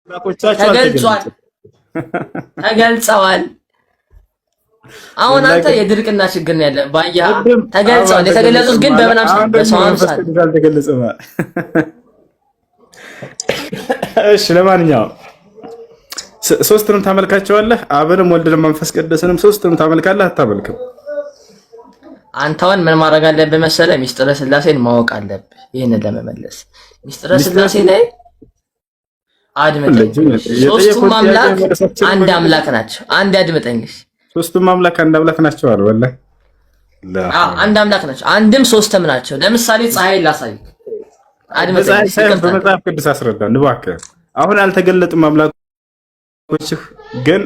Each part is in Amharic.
አምላኮቻቸው ተገልጿል፣ ተገልጸዋል። አሁን አንተ የድርቅና ችግር ነው ያለ ባያ ተገልጸዋል። የተገለጹት ግን በምን አምሳል? በሰው አምሳል አልተገለጸም። እሺ ለማንኛውም ሶስቱንም ታመልካቸዋለህ? አብንም ወልድንም መንፈስ ቅዱስንም ሶስቱንም ታመልካለህ? አታመልክም? አንተውን ምን ማድረግ አለብህ መሰለህ? ሚስጥረ ስላሴን ማወቅ አለብህ። ይህንን ለመመለስ ሚስጥረ ስላሴ ላይ አድምጠኝ። ሶስቱም አምላክ አንድ አምላክ ናቸው። አንድ አድምጠኝ። ሶስቱም አምላክ አንድ አምላክ ናቸው አለ ወላሂ። አንድ አምላክ ናቸው፣ አንድም ሶስትም ናቸው። ለምሳሌ ፀሐይ ላሳይ። አድምጠኝ። በመጽሐፍ ቅዱስ አስረዳን እባክህ። አሁን አልተገለጡም አምላኮችህ ግን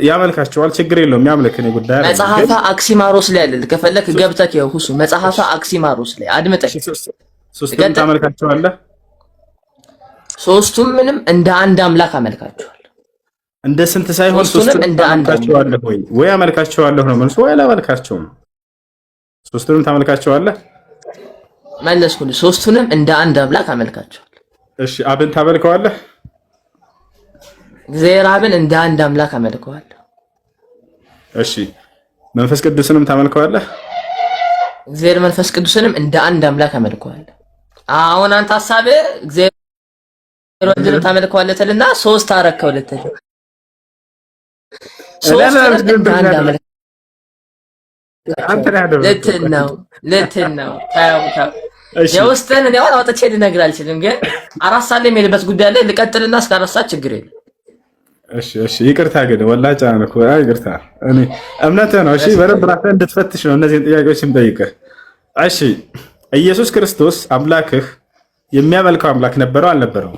ያመልካቸዋል። ችግር የለውም ያምልክ። እኔ ጉዳይ አይደለም። መጽሐፈ አክሲማሮስ ላይ አለ። ከፈለክ ገብተህ ሁሱ መጽሐፈ አክሲማሮስ ላይ አድምጠኝ። ሶስቱም ታመልካቸዋለህ? ሶስቱም ምንም እንደ አንድ አምላክ አመልካቸዋለሁ። እንደ ስንት ሳይሆን ሶስቱም እንደ አንድ አመልካቸዋለሁ። ወይ አመልካቸዋለሁ ነው መልሱ፣ ወይ አላመልካቸውም። ሶስቱንም ታመልካቸዋለህ? መለስኩልህ። ሶስቱንም እንደ አንድ አምላክ አመልካቸዋለሁ። እሺ አብን ታመልከዋለህ? እግዚአብሔር አብን እንደ አንድ አምላክ አመልከዋለሁ። እሺ መንፈስ ቅዱስንም ታመልከዋለህ? እግዚአብሔር መንፈስ ቅዱስንም እንደ አንድ አምላክ አመልከዋለሁ። አሁን አንተ ሐሳብህ እግዚአብሔር ወልድን ታመልከዋለህ ትልና ሶስት አረከው ልትል ልትን ነው። የውስጥህን እኔ አሁን አውጥቼ ልነግርህ አልችልም፣ ግን 4 ሰዓት ላይ የምሄድበት ጉዳይ ላይ ልቀጥልና እስከ 4 ሰዓት ችግር የለም። እሺ ይቅርታ ግን ወላሂ ጫነኩ። ይቅርታ እኔ እምነትህ ነው። እሺ በደንብ ራስህን እንድትፈትሽ ነው እነዚህን ጥያቄዎች የምጠይቅህ። እሺ ኢየሱስ ክርስቶስ አምላክህ የሚያመልከው አምላክ ነበረው አልነበረው?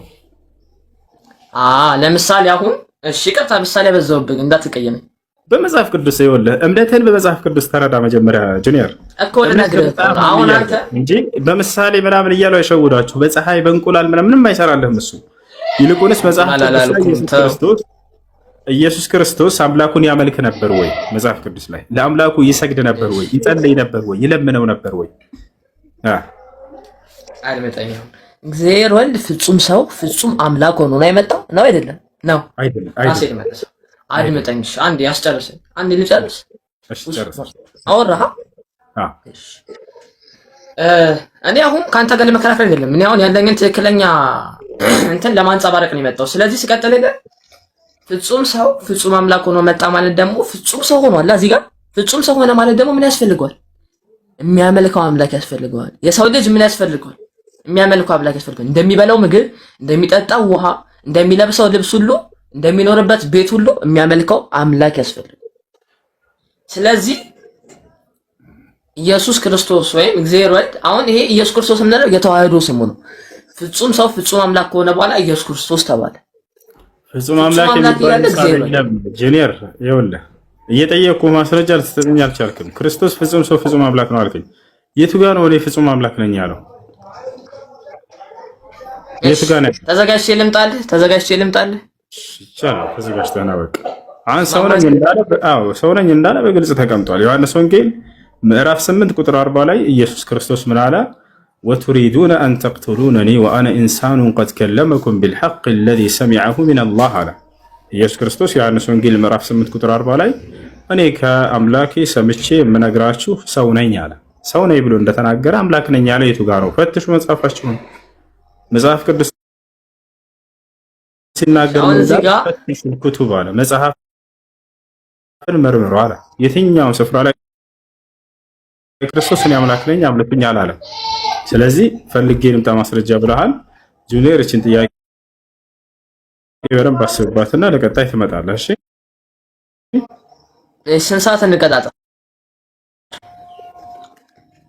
ለምሳሌ አሁን እሺ ይቅርታ ምሳሌ በዛውብኝ እንዳትቀየመኝ። በመጽሐፍ ቅዱስ ይኸውልህ እምነትህን በመጽሐፍ ቅዱስ ተረዳ መጀመሪያ ጁኒየር እኮ ልነግርህ አሁን አንተ እንጂ በምሳሌ ምናምን እያሉ አይሸውዳችሁ። በፀሐይ በእንቁላል ምንም አይሰራልህም እሱ። ይልቁንስ መጽሐፍ ቅዱስ ኢየሱስ ክርስቶስ አምላኩን ያመልክ ነበር ወይ? መጽሐፍ ቅዱስ ላይ ለአምላኩ ይሰግድ ነበር ወይ? ይጸልይ ነበር ወይ? ይለምነው ነበር ወይ? አድምጠኝ። እግዚአብሔር ወልድ ፍጹም ሰው ፍጹም አምላክ ሆኖ ነው የመጣው ነው አይደለም? ነው አይደለም? አድምጠኝ። አንዴ ያስጨርሰኝ። አንዴ ልጨርስ። እሺ ጨርስ። አወራህ? እሺ እኔ አሁን ካንተ ጋር ለመከራከር አይደለም። እኔ አሁን ያለኝን ትክክለኛ እንትን ለማንጸባረቅ ነው የመጣው። ስለዚህ ሲቀጥል ፍጹም ሰው ፍጹም አምላክ ሆኖ መጣ ማለት ደግሞ ፍጹም ሰው ሆኗል። እዚህ ጋር ፍጹም ሰው ሆነ ማለት ደግሞ ምን ያስፈልገዋል? የሚያመልከው አምላክ ያስፈልገዋል። የሰው ልጅ ምን ያስፈልገዋል? የሚያመልከው አምላክ ያስፈልገዋል። እንደሚበላው ምግብ፣ እንደሚጠጣው ውሃ፣ እንደሚለብሰው ልብስ ሁሉ እንደሚኖርበት ቤት ሁሉ የሚያመልከው አምላክ ያስፈልገዋል። ስለዚህ ኢየሱስ ክርስቶስ ወይም እግዚአብሔር ወልድ አሁን ይሄ ኢየሱስ ክርስቶስ የምንለው የተዋህዶ ስሙ ነው። ፍጹም ሰው ፍጹም አምላክ ከሆነ በኋላ ኢየሱስ ክርስቶስ ተባለ። ፍጹም አምላክ የሚባል ጁኒየር ይኸውልህ እየጠየቅኩ ማስረጃ ልትሰጠኝ አልቻልክም። ክርስቶስ ፍጹም ሰው ፍጹም አምላክ ነው አልከኝ። የቱ ጋር ነው እኔ ፍጹም አምላክ ነኝ ያለው? የቱ ጋር ነው? ተዘጋጅቼ ልምጣልህ? ይቻላል። ተዘጋጅተና በቃ አሁን ሰው ነኝ እንዳለ በግልጽ ተቀምጧል። ዮሐንስ ወንጌል ምዕራፍ 8 ቁጥር 40 ላይ ኢየሱስ ክርስቶስ ምን አለ? ወቱሪዱነ አን ተቅቱሉነኒ ወአነ ኢንሳኑን ቀድ ከለመኩም ቢልሐቅ አለዚ ሰሚዐሁ ሚነላህ አለ ኢየሱስ ክርስቶስ። ዮሐንስ ወንጌል ምዕራፍ 8 ቁጥር 40 ላይ እኔ ከአምላኬ ሰምቼ የምነግራችሁ ሰው ነኝ አለ። ሰው ነኝ ብሎ እንደተናገረ አምላክ ነኝ ያለ የቱ ጋር ነው? ፈትሹ መጽሐፋችሁን። መጽሐፍ ቅዱስ ሲናገር ኩቱብ አለ፣ መጽሐፍን መርምሩ አለ። የትኛውን ስፍራ ላይ ክርስቶስ እኔ አምላክ ነኝ አምልኩኝ አላለም። ስለዚህ ፈልጌ ልምጣ ማስረጃ ብለሃል ጁኒየር። እችን ጥያቄ በደንብ አስብባትና ለቀጣይ ትመጣለህ። እሺ ስንት ሰዓት እንቀጣጣ?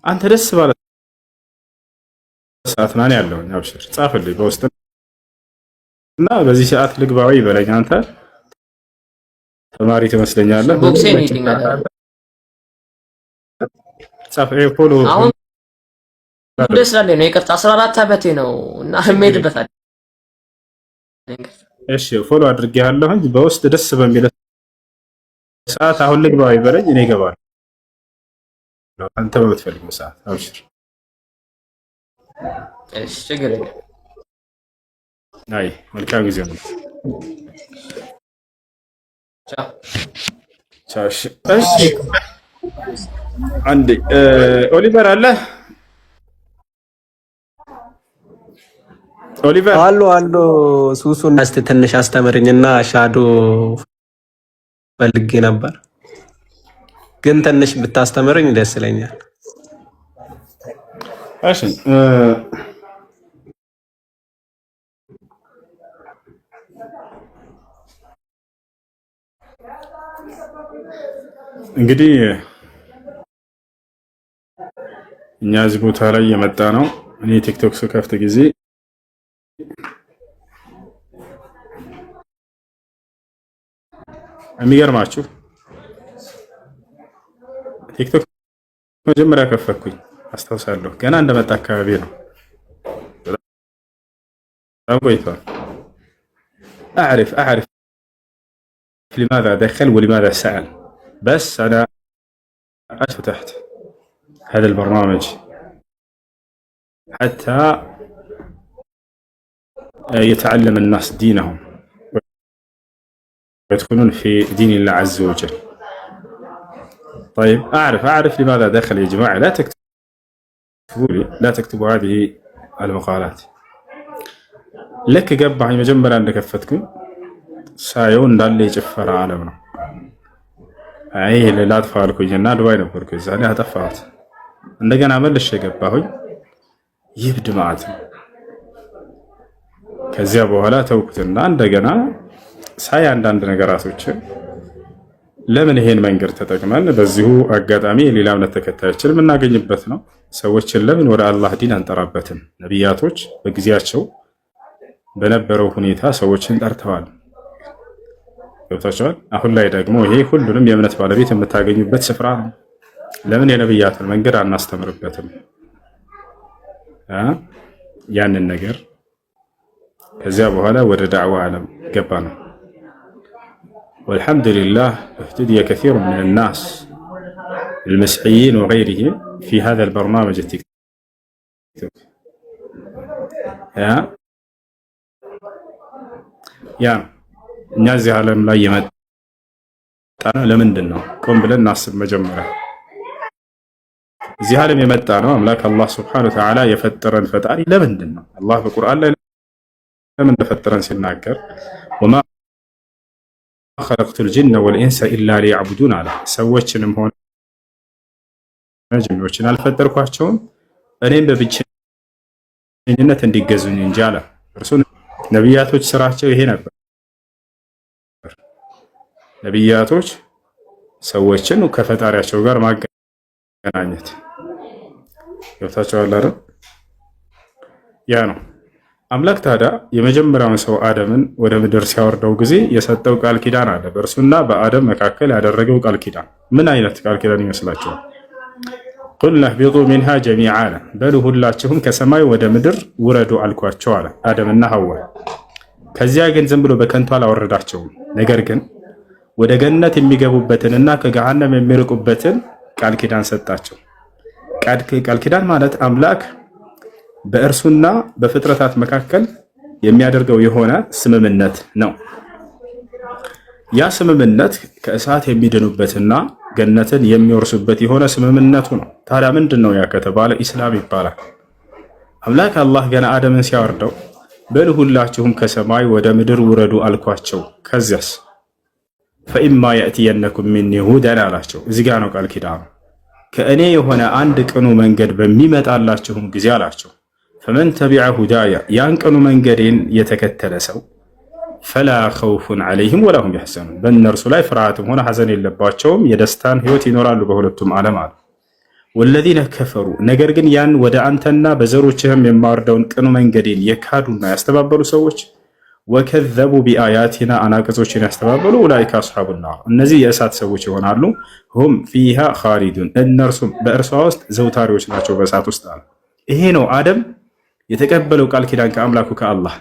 አንተ ደስ ባለ ሰዓት ናን ያለው አብሽር፣ ጻፍልኝ በውስጥ እና በዚህ ሰዓት ልግባው ይበለኝ። አንተ ተማሪ ትመስለኛለህ። ቦክሴን ይዲንጋል ጻፍ ፎሎ አሁን ደስ ላይ ነው። ይቅርታ 14 ዓመቴ ነው እና እምሄድበታል። እሺ ፎሎ አድርጌሃለሁ እንጂ በውስጥ ደስ በሚል ሰዓት አሁን ልግባው ይበለኝ፣ እኔ እገባለሁ። አንተ በምትፈልገው ሰዓት አብሽር። እሺ ችግር የለም። አይ መልካም ጊዜ ነው። እሺ አንዴ ኦሊቨር አለ። ኦሊቨር አሉ ሱሱን እስቲ ትንሽ አስተምርኝና ሻዶ ፈልጌ ነበር፣ ግን ትንሽ ብታስተምርኝ ደስ ይለኛል። እሺ እንግዲህ እኛ እዚህ ቦታ ላይ የመጣ ነው። እኔ ቲክቶክ ስከፍት ጊዜ የሚገርማችሁ ቲክቶክ መጀመሪያ ከፈትኩኝ አስታውሳለሁ። ገና እንደመጣ አካባቢ ነው። በጣም ቆይቷል። أعرف لماذا دخل ولماذا سأل، بس أنا فتحت هذا البرنامج حتى يتعلم الناس دينهم ويدخلون في دين الله عز وجل. طيب أعرف لماذا دخل يا جماعة. لا تكتبوا هذه المقالات. لك قبعي مجمرا እንደከፈትኩኝ ሳየው እንዳለ የጭፈራ ዓለም ነው። አይ ለላጥፋ አልኩኝና ዱባይ ነበርኩኝ። ዛሬ አጠፋሁት። እንደገና መልሼ ገባሁኝ። ይብድ ማለት ነው። ከዚያ በኋላ ተውኩትና እንደገና ሳይ አንዳንድ ነገራቶችን ለምን ይሄን መንገድ ተጠቅመን በዚሁ አጋጣሚ የሌላ እምነት ተከታዮችን የምናገኝበት ነው። ሰዎችን ለምን ወደ አላህ ዲን አንጠራበትም? ነቢያቶች በጊዜያቸው በነበረው ሁኔታ ሰዎችን ጠርተዋል። ገብታችኋል? አሁን ላይ ደግሞ ይሄ ሁሉንም የእምነት ባለቤት የምታገኙበት ስፍራ ነው። ለምን የነቢያትን መንገድ አናስተምርበትም? ያንን ነገር ከዚያ በኋላ ወደ ዳዕዋ ዓለም ገባ ነው። والحمد لله اهتدي كثير من الناس المسيحيين وغيرهم في هذا البرنامج التيك توك. يا እኛ እዚህ ዓለም ላይ የመጣ ነው ለምንድን ነው? ቆም ብለን እናስብ። መጀመሪያ እዚህ ዓለም የመጣ ነው አምላክ አላህ ሱብሓነሁ ወተዓላ የፈጠረን ፈጣሪ ለምንድን ነው? አላህ በቁርአን ላይ ለምን እንደፈጠረን ሲናገር ወማ ኸለቅቱል ጂነ ወልኢንሰ ኢላ ሊያዕቡዱን አለ። ሰዎችንም ሆነ ጅኖችን አልፈጠርኳቸውም እኔም በብቸኝነት እንዲገዙኝ እንጂ አለ። እርሱ ነቢያቶች ስራቸው ይሄ ነበር። ነቢያቶች ሰዎችን ከፈጣሪያቸው ጋር ማገናኘት። ገብታችኋል አይደል? ያ ነው አምላክ። ታዲያ የመጀመሪያውን ሰው አደምን ወደ ምድር ሲያወርደው ጊዜ የሰጠው ቃል ኪዳን አለ። በእርሱና በአደም መካከል ያደረገው ቃል ኪዳን ምን አይነት ቃል ኪዳን ይመስላችኋል? ቁልና ህቢጡ ሚንሃ ጀሚዓ አለ። በሉ ሁላችሁም ከሰማይ ወደ ምድር ውረዱ አልኳቸው አለ አደምና ሐዋ። ከዚያ ግን ዝም ብሎ በከንቱ አላወረዳቸውም። ነገር ግን ወደ ገነት የሚገቡበትንና ከገሃነም የሚርቁበትን ቃል ኪዳን ሰጣቸው። ቃል ኪዳን ማለት አምላክ በእርሱና በፍጥረታት መካከል የሚያደርገው የሆነ ስምምነት ነው። ያ ስምምነት ከእሳት የሚድኑበትና ገነትን የሚወርሱበት የሆነ ስምምነቱ ነው። ታዲያ ምንድን ነው ያ ከተባለ ኢስላም ይባላል። አምላክ አላህ ገና አደምን ሲያወርደው በል ሁላችሁም ከሰማይ ወደ ምድር ውረዱ አልኳቸው። ከዚያስ ፈኢማ የእትየነኩም ሚኒ ሁደን አላቸው። እዚህ ጋር ነው ቃል ኪዳኑ። ከእኔ የሆነ አንድ ቅኑ መንገድ በሚመጣላችሁም ጊዜ አላቸው ፈመን ተቢዐ ሁዳያ ያን ቅኑ መንገዴን የተከተለ ሰው ፈላ ኸውፉን ዐለይሂም ወላሁም የሕዘኑን በእነርሱ ላይ ፍርሃትም ሆነ ሐዘን የለባቸውም፣ የደስታን ህይወት ይኖራሉ በሁለቱም ዓለም አለ። ወለዚነ ከፈሩ ነገር ግን ያን ወደ አንተና በዘሮችህም የማወርደውን ቅኑ መንገዴን የካዱና ያስተባበሉ ሰዎች ወከዘቡ ቢአያቲና አናቅጾችን ያስተባበሉ ኡላኢከ አስሐቡን ናር እነዚህ የእሳት ሰዎች ይሆናሉ። ሁም ፊሃ ኻሊዱን እነርሱም በእርሷ ውስጥ ዘውታሪዎች ናቸው በእሳት ውስጥ አለ። ይሄ ነው አደም የተቀበለው ቃል ኪዳን ከአምላኩ ከአላህ።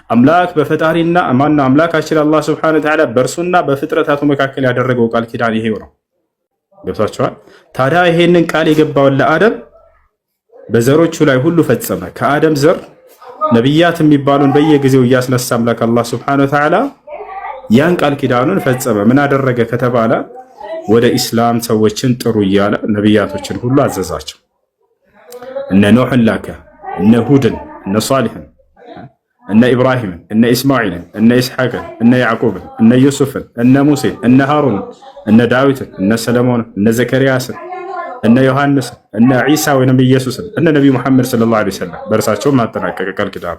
አምላክ በፈጣሪና ማነው አምላካችን አላህ ሱብሓነሁ ወተዓላ በእርሱና በፍጥረታቱ መካከል ያደረገው ቃል ኪዳን ይሄው ነው። ገብቷቸዋል? ታዲያ ይሄንን ቃል የገባውን ለአደም በዘሮቹ ላይ ሁሉ ፈጸመ። ከአደም ዘር ነቢያት የሚባሉን በየጊዜው እያስነሳ አምላክ አላህ ሱብሓነሁ ወተዓላ ያን ቃል ኪዳኑን ፈጸመ። ምን አደረገ ከተባለ ወደ ኢስላም ሰዎችን ጥሩ እያለ ነቢያቶችን ሁሉ አዘዛቸው። እነ ኖሕን ላከ፣ እነ ሁድን፣ እነ ሷሊሕን፣ እነ ኢብራሂምን፣ እነ ኢስማዒልን፣ እነ ኢስሐቅን፣ እነ ያዕቁብን፣ እነ ዩሱፍን፣ እነ ሙሴን፣ እነ ሃሩንን፣ እነ ዳዊትን፣ እነ ሰለሞንን፣ እነ ዘከርያስን፣ እነ ዮሐንስን፣ እነ ዒሳ ወይንም ኢየሱስን፣ እነ ነቢዩ መሐመድ ሰለላሁ ዐለይሂ ወሰለም በእርሳቸውም ማጠናቀቀ ቃል ኪዳኑ።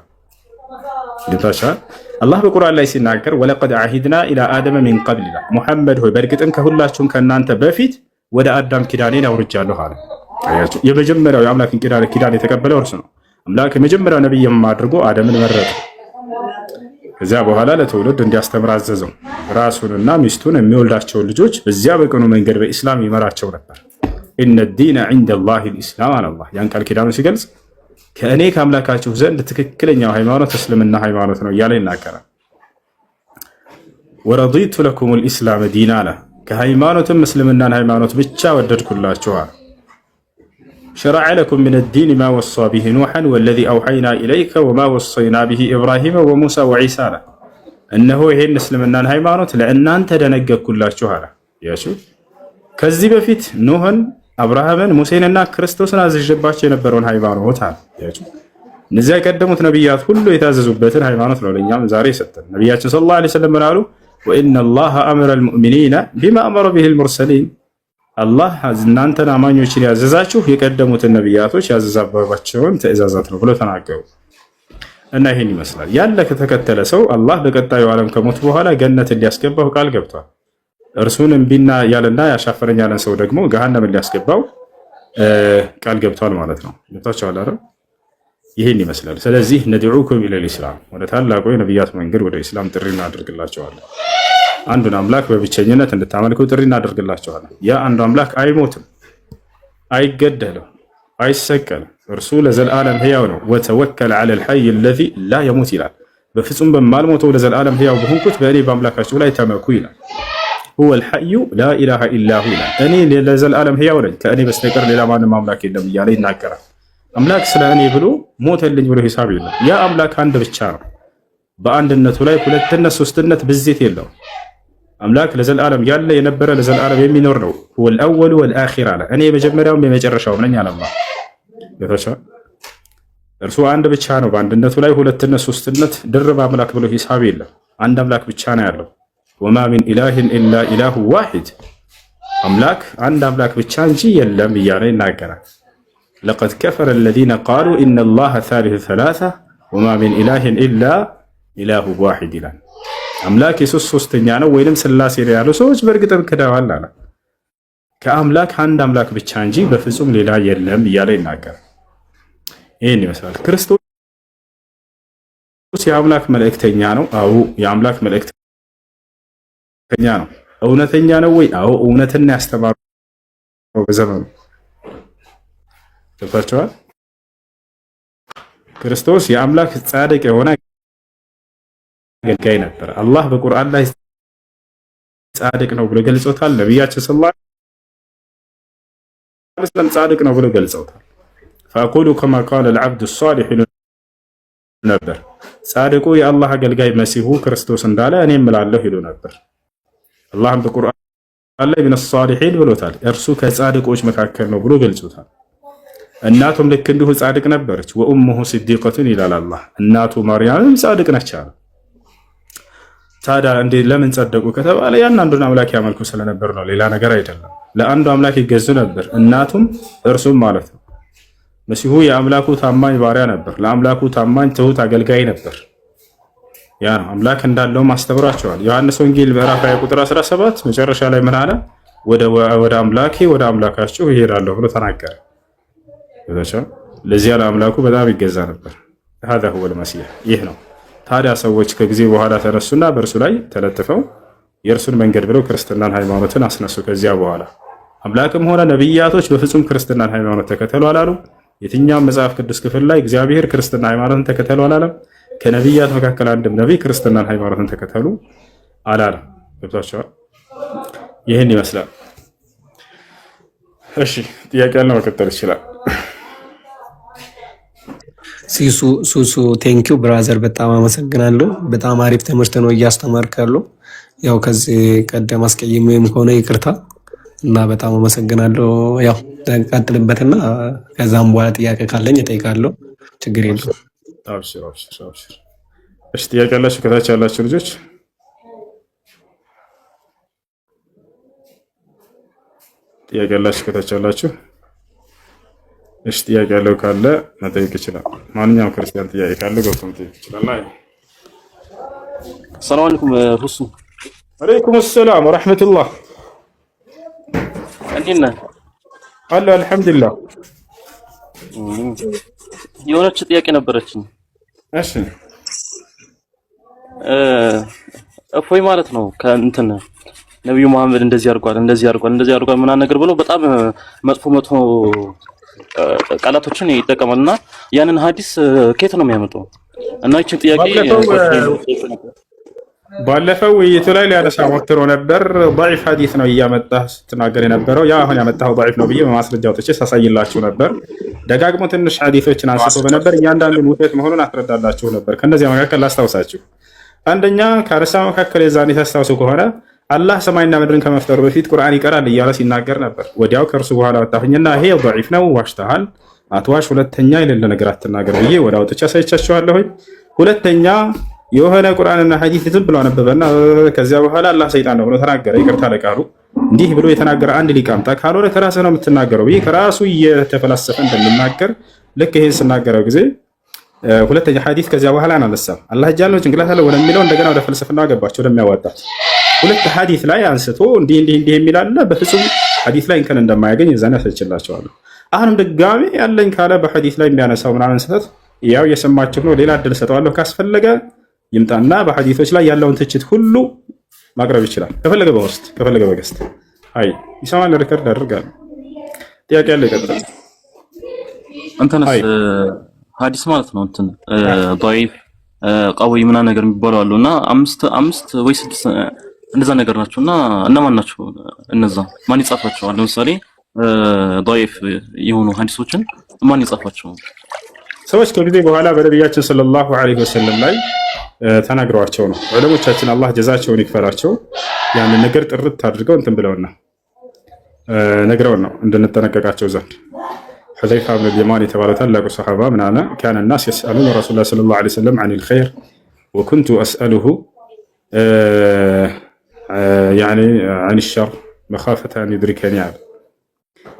አላህ በቁርአን ላይ ሲናገር ወለቀድ ዓሂድና ኢላ አደመ ሚን ቀብል ይላል። ሙሐመድ ሆይ በእርግጥም ከሁላችሁም ከእናንተ በፊት ወደ አዳም ኪዳኔን አውርጃለሁ አለ። የመጀመሪያው የአምላክን ኪዳን የተቀበለው እርሱ ነው። አምላክ የመጀመሪያው ነቢይ አድርጎ አደምን መረጠ። ከዚያ በኋላ ለትውልድ እንዲያስተምር አዘዘው። ራሱንና ሚስቱን የሚወልዳቸውን ልጆች በዚያ በቀኑ መንገድ በኢስላም ይመራቸው ነበር። ኢነ ዲነ ዒንደላሂ ልኢስላም አለ አላህ። ያን ቃል ኪዳኑ ሲገልጽ ከእኔ ከአምላካችሁ ዘንድ ትክክለኛው ሃይማኖት እስልምና ሃይማኖት ነው እያለ ይናገራል። ወረዲቱ ለኩም ልኢስላም ዲና አለ። ከሃይማኖትም እስልምናን ሃይማኖት ብቻ ወደድኩላችኋል። ሸረዐ ለኩም ሚነ ዲን ማ ወሳ ቢሂ ኑሐን ወለዚ አውሐይና ኢለይከ ወማ ወሰይና ቢሂ ኢብራሂመ ወሙሳ ወዒሳ አለ። እነሆ ይሄን እስልምናን ሃይማኖት ለእናንተ ደነገግኩላችሁ አለ። ከዚህ በፊት ኑህን፣ አብርሃምን፣ ሙሴንና ክርስቶስን አዝዤባቸው የነበረውን ሃይማኖት አለ። እነዚያ የቀደሙት ነቢያት ሁሉ የታዘዙበትን ሃይማኖት ነው ለእኛም ዛሬ የሰጠን። ነቢያችን ሰለላሁ ዐለይሂ ወሰለም ምን አሉ? ወኢነ አላህ አመረ ልሙእሚኒነ ቢማ አመረ ቢሂ ልሙርሰሊን። አላህ እናንተን አማኞችን ያዘዛችሁ የቀደሙትን ነቢያቶች ያዘዛባቸውን ትእዛዛት ነው ብሎ ተናገሩ። እና ይህን ይመስላል ያለ ከተከተለ ሰው አላህ በቀጣዩ ዓለም ከሞት በኋላ ገነትን ሊያስገባው ቃል ገብቷል። እርሱን እምቢና ያለና ያሻፈረኝ ያለን ሰው ደግሞ ገሃነምን ሊያስገባው ቃል ገብቷል ማለት ነው። ገብቷቸዋል አይደል? ይህን ይመስላል። ስለዚህ ነድዑኩም ኢለል ኢስላም፣ ወደ ታላቁ የነቢያት መንገድ ወደ ኢስላም ጥሪ እናደርግላቸዋለን። አንዱን አምላክ በብቸኝነት እንድታመልኩ ጥሪ እናደርግላቸዋለን። ያ አንዱ አምላክ አይሞትም፣ አይገደልም፣ አይሰቀልም። እርሱ ለዘላለም ሕያው ነው። ወተወከል ዐለል ሐይ አለዚ ላ የሙት ይላል። በፍጹም በማልሞተው ለዘላለም ሕያው በሆንኩት በእኔ በአምላካችሁ ላይ ተመኩ ይላል። ሁወል ሐዩ ላ ኢላሃ ኢላ ሁ ይላል። እኔ ለዘላለም ሕያው ነኝ፣ ከእኔ በስተቀር ሌላ ማንም አምላክ የለም እያለ ይናገራል። አምላክ ስለ እኔ ብሎ ሞተልኝ ብሎ ሂሳብ የለም። ያ አምላክ አንድ ብቻ ነው። በአንድነቱ ላይ ሁለትነት ሶስትነት ብዜት የለው። አምላክ ለዘላለም ያለ የነበረ ለዘላለም የሚኖር ነው። ሁወል አወሉ ወልአኺር አለ። እኔ የመጀመሪያውም የመጨረሻውም ነኝ አለ አላህ። እርሱ አንድ ብቻ ነው። በአንድነቱ ላይ ሁለትነት ሶስትነት ድርብ አምላክ ብሎ ሂሳብ የለም። አንድ አምላክ ብቻ ነው ያለው። ወማ ሚን ኢላሂን ኢላ ኢላሁ ዋሂድ፣ አምላክ አንድ አምላክ ብቻ እንጂ የለም እያለ ይናገራል። ለቀድ ከፈረ አለዚነ ቃሉ ኢነላሀ ሳሊሱ ሰላሳ ወማ ሚን ኢላሂን ኢላ ኢላሁ ዋሂድ ይላል። አምላክ የሶስት ሶስተኛ ነው ወይንም ስላሴ ነው ያሉ ሰዎች በእርግጥም ክደዋል አለ። ከአምላክ አንድ አምላክ ብቻ እንጂ በፍጹም ሌላ የለም እያለ ይናገራል። ይህን ይመስላል። ክርስቶስ የአምላክ መልእክተኛ ነው። አዎ የአምላክ መልእክተኛ ነው። እውነተኛ ነው ወይ? አዎ እውነትን ያስተማረው በዘመኑ ተፈርቷል። ክርስቶስ የአምላክ ጻድቅ የሆነ አገልጋይ ነበር። አላህ በቁርአን ላይ ጻድቅ ነው ብሎ ገልጾታል። ነቢያችን ሰለላሁ ዐለይሂ ወሰለም ጻድቅ ነው ብሎ ገልጸውታል። ፈአቁሉ ከማ ቃለ አልዓብዱ ሷሊህ ነበር። ጻድቁ የአላህ አገልጋይ መሲሁ ክርስቶስ እንዳለ እኔ እምላለሁ ይሉ ነበር። አላህም በቁርአን ላይ ሚነ ሷሊሒን ብሎታል። እርሱ ከጻድቆች መካከል ነው ብሎ ገልጾታል። እናቱም ልክ እንዲሁ ጻድቅ ነበረች። ወኡሙሁ ሲዲቀቱን ይላል አላህ። እናቱ ማርያምም ጻድቅ ነች አለ። ታዲያ እንዴ ለምን ጸደቁ ከተባለ ያን አንዱን አምላክ ያመልኩ ስለነበር ነው፣ ሌላ ነገር አይደለም። ለአንዱ አምላክ ይገዙ ነበር፣ እናቱም እርሱም ማለት ነው። መሲሁ የአምላኩ ታማኝ ባሪያ ነበር፣ ለአምላኩ ታማኝ ትሁት አገልጋይ ነበር። ያ ነው አምላክ እንዳለውም አስተምሯቸዋል። ዮሐንስ ወንጌል ምዕራፍ 20 ቁጥር 17 መጨረሻ ላይ ምን አለ? ወደ አምላኬ ወደ አምላካችሁ ይሄዳለሁ ብሎ ተናገረ። ለዚያ ለአምላኩ በጣም ይገዛ ነበር። هذا هو المسيح ይህ ነው። ታዲያ ሰዎች ከጊዜ በኋላ ተነሱና በእርሱ ላይ ተለጥፈው የእርሱን መንገድ ብለው ክርስትናን ሃይማኖትን አስነሱ። ከዚያ በኋላ አምላክም ሆነ ነቢያቶች በፍጹም ክርስትናን ሃይማኖት ተከተሉ አላሉ። የትኛውም መጽሐፍ ቅዱስ ክፍል ላይ እግዚአብሔር ክርስትና ሃይማኖትን ተከተሉ አላለም። ከነቢያት መካከል አንድም ነቢይ ክርስትናን ሃይማኖትን ተከተሉ አላለም። ገብቷቸዋል። ይህን ይመስላል። እሺ ጥያቄ ያለው መቀጠል ይችላል። ሱሱ ቴንኪው ብራዘር፣ በጣም አመሰግናለሁ። በጣም አሪፍ ትምህርት ነው እያስተማርክ ያለው። ያው ከዚህ ቀደም አስቀይሜም ከሆነ ይቅርታ እና በጣም አመሰግናለሁ። ያው ቀጥልበትና ከዛም በኋላ ጥያቄ ካለኝ እጠይቃለሁ። ችግር የለም። አብሽር አብሽር አብሽር። እሺ ጥያቄ ያላችሁ ከታች ያላችሁ ልጆች ጥያቄ ያላችሁ ከታች ያላችሁ እሺ ጥያቄ ያለው ካለ መጠየቅ ይችላል። ማንኛውም ክርስቲያን ጥያቄ ካለ ገብቶ መጠየቅ ይችላል። አይ ሰላም አለይኩም ሁሱ። ወአለይኩም ሰላም ወራህመቱላህ። እንዴት ነህ? አለ አልሐምዱሊላህ። የሆነች ጥያቄ ነበረችኝ። እሺ እፎይ ማለት ነው ከእንትን ነብዩ መሐመድ እንደዚህ አድርጓል ምናምን ነገር ብሎ በጣም መጥፎ ቃላቶችን ይጠቀማልና ያንን ሐዲስ ከየት ነው የሚያመጣው? እና ይህችን ጥያቄ ባለፈው ውይይቱ ላይ ሊያነሳ ሞክሮ ነበር። ضعيف ሐዲስ ነው እያመጣህ ስትናገር የነበረው። ያ አሁን ያመጣው ضعيف ነው ብዬ በማስረጃ አውጥቼ ሳሳይላችሁ ነበር። ደጋግሞ ትንሽ ሐዲሶችን አንስቶ በነበር እያንዳንዱን ውጤት መሆኑን አስረዳላችሁ ነበር። ከነዚያ መካከል ላስታውሳችሁ። አንደኛ ከርዕሰ መካከል የዛኔ ታስታውሱ ከሆነ አላህ ሰማይና ምድርን ከመፍጠሩ በፊት ቁርአን ይቀራል እያለ ሲናገር ነበር። ወዲያው ከእርሱ በኋላ ወጣሁኝና ይሄ ضعيف ነው፣ ዋሽተሃል፣ አትዋሽ፣ ሁለተኛ የሌለ ነገር አትናገር ብዬ ወደ አውጥቼ አሳይቻችኋለሁኝ። ሁለተኛ የሆነ ቁርአንና ሐዲስ ዝም ብሎ አነበበና ከዚያ በኋላ አላህ ሰይጣን ነው ብሎ ተናገረ። ይቅርታ ለቃሉ እንዲህ ብሎ የተናገረ አንድ ሊቅ አምጣ፣ ካልሆነ ከራስህ ነው የምትናገረው ብዬ ከራሱ እየተፈላሰፈ እንደሚናገር ልክ ይሄን ስናገረው ጊዜ ሁለተኛ ሐዲስ ከዚያ በኋላ አናነሳም። አላህ እጅ አለው ጭንቅላት አለው ወደሚለው እንደገና ወደ ፍልስፍና ገባቸው ወደሚያዋጣት ሁለት ሐዲስ ላይ አንስቶ እንዲህ የሚል አለ። በፍጹም ሐዲስ ላይ እንከን እንደማያገኝ እዛን ያሰችላቸዋለሁ። አሁንም ድጋሜ ያለኝ ካለ በሐዲስ ላይ የሚያነሳው ምናምን ስህተት ያው የሰማችሁ ነው። ሌላ እድል ሰጠዋለሁ። ካስፈለገ ይምጣና በሐዲሶች ላይ ያለውን ትችት ሁሉ ማቅረብ ይችላል። ከፈለገ በውስጥ ከፈለገ በገስት አይ ይሰማል። ሪከርድ አድርጋለሁ። ጥያቄ ያለ ይቀጥላል። አንተነስ ሐዲስ ማለት ነው እንትን ضعيف ቀዊ ምናምን ነገር የሚባለው አሉና አምስት ወይ ስድስት እንደዛ ነገር ናቸውና እነማን ናቸው እነዛ? ማን ይጻፋቸዋል? ለምሳሌ ضعيف የሆኑ ሐዲሶችን ማን ይጻፋቸው? ሰዎች ከጊዜ በኋላ በነቢያችን ሰለላሁ ዐለይሂ ወሰለም ላይ ተናግረዋቸው ነው። ዑለሞቻችን አላህ ጀዛቸውን ይክፈላቸው ያንን ነገር ጥርት አድርገው እንትን ብለውና ነግረውን ነው እንድንጠነቀቃቸው ዘንድ። ሁዘይፋ ብን ልየማን የተባለ ታላቁ ሰሓባ ምን አለ? ካነ ናስ የስአሉነ ረሱሉላህ ሰለላሁ ዐለይሂ ወሰለም ዐኒል ኸይር ወኩንቱ አስአሉሁ ዐን ሸር መኻፈተ አን ዩድሪከኒ አለ።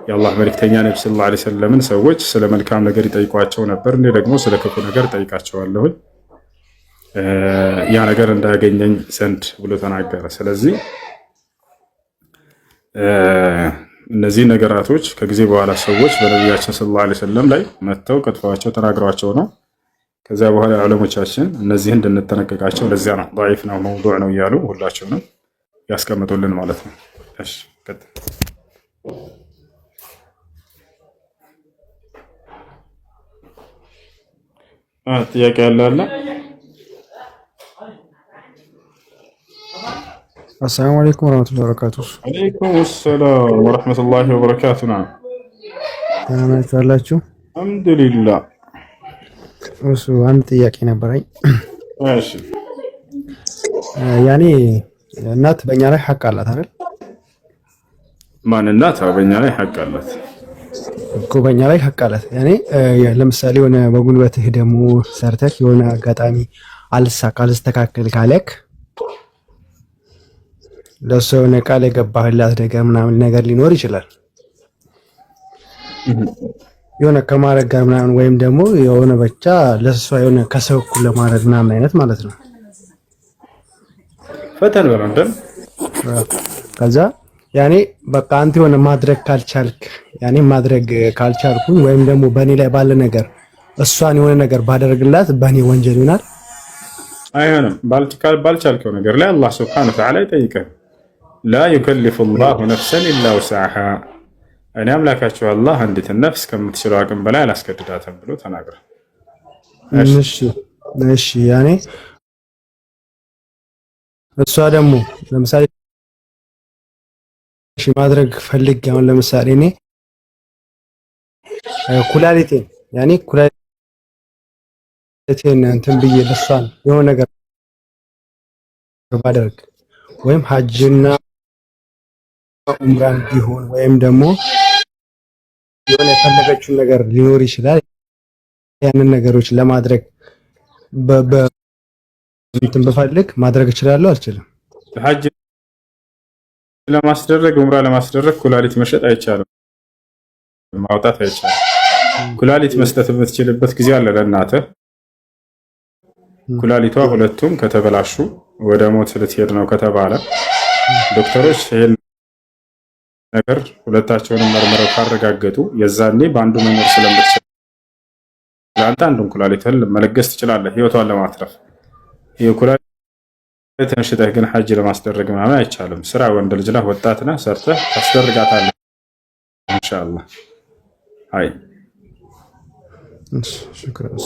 የአላህ መልእክተኛ ነቢ ሰለላሁ ዐለይሂ ወሰለምን ሰዎች ስለ መልካም ነገር ይጠይቋቸው ነበር፣ እኔ ደግሞ ስለ ክፉ ነገር ጠይቃቸዋለሁኝ ያ ነገር እንዳያገኘኝ ዘንድ ብሎ ተናገረ። ስለዚህ እነዚህ ነገራቶች ከጊዜ በኋላ ሰዎች በነቢያችን ሰለላሁ ዐለይሂ ወሰለም ላይ መጥተው ቀጥፈዋቸው ተናግረዋቸው ነው። ከዚያ በኋላ ዑለሞቻችን እነዚህን እንድንጠነቀቃቸው ለዚያ ነው ضعيف ነው መውዱዕ ነው እያሉ ሁላቸውንም ያስቀምጡልን ማለት ነው። እሺ ቀጥል። ጥያቄ ያለ አለ? አሰላሙ አለይኩም ወራህመቱላሂ ወበረካቱ። አለይኩም ሰላም ወራህመቱላሂ ወበረካቱ። ናችሁ? አልሐምዱሊላህ። እሱ አንድ ጥያቄ ነበረኝ። እሺ ያኔ እናት በእኛ ላይ ሐቅ አላት አይደል? ማን እናት? በእኛ ላይ ሐቅ አላት እኮ በእኛ ላይ ሐቅ አላት። ያኔ ለምሳሌ የሆነ በጉልበትህ ደግሞ ሰርተህ የሆነ አጋጣሚ አልስተካከል ካለክ ለእሱ የሆነ ቃል የገባህላት ነገር ምናምን ነገር ሊኖር ይችላል። የሆነ ከማድረግ ጋር ምናምን ወይም ደግሞ የሆነ ብቻ ለእሷ የሆነ ከሰው እኩል ለማድረግ ምናምን አይነት ማለት ነው። ፈተን በረንደን ከዛ ያኔ በቃ አንተ የሆነ ማድረግ ካልቻልክ ያኔ ማድረግ ካልቻልኩኝ ወይም ደግሞ በእኔ ላይ ባለ ነገር እሷን የሆነ ነገር ባደረግላት በእኔ ወንጀል ይሆናል? አይሆንም። ባልቻልከው ነገር ላይ አላህ ሱብሓነሁ ወተዓላ ይጠይቃል። ላ ዩከሊፉ ላሁ ነፍሰን ኢላ ውስዐሃ፣ እኔ አምላካችሁ አላህ አንዲትን ነፍስ ከምትችለው አቅም በላይ አላስገድዳትም ብሎ ተናግሯል። እሺ ያኔ እሷ ደግሞ ለምሳሌ ማድረግ ፈልግ አሁን ለምሳሌ እኔ ኩላሊቴን ያኔ እንትን ብዬ ለሷን የሆነ ነገር ባደርግ ወይም ሐጅና ዑምራን ቢሆን ወይም ደግሞ የሆነ የፈለገችውን ነገር ሊኖር ይችላል። ያንን ነገሮች ለማድረግ እንትን በፈልግ ማድረግ እችላለሁ አልችልም? ሐጅ ለማስደረግ ዑምራ ለማስደረግ ኩላሊት መሸጥ አይቻልም፣ ማውጣት አይቻልም። ኩላሊት መስጠት የምትችልበት ጊዜ አለ ለእናትህ። ኩላሊቷ ሁለቱም ከተበላሹ ወደ ሞት ልትሄድ ነው ከተባለ ዶክተሮች ይሄን ነገር ሁለታቸውንም መርምረው ካረጋገጡ የዛኔ በአንዱ መኖር ስለምትችል ለአንተ አንዱን ኩላሊትህን መለገስ ትችላለህ ህይወቷን ለማትረፍ። ይሄ ኩላሊትህን ሽጠህ ግን ሐጅ ለማስደረግ ምናምን አይቻልም። ስራ ወንድ ልጅ ነህ፣ ወጣት ነህ፣ ሰርተህ ታስደርጋታለህ ኢንሻአላህ። አይ ሽክራን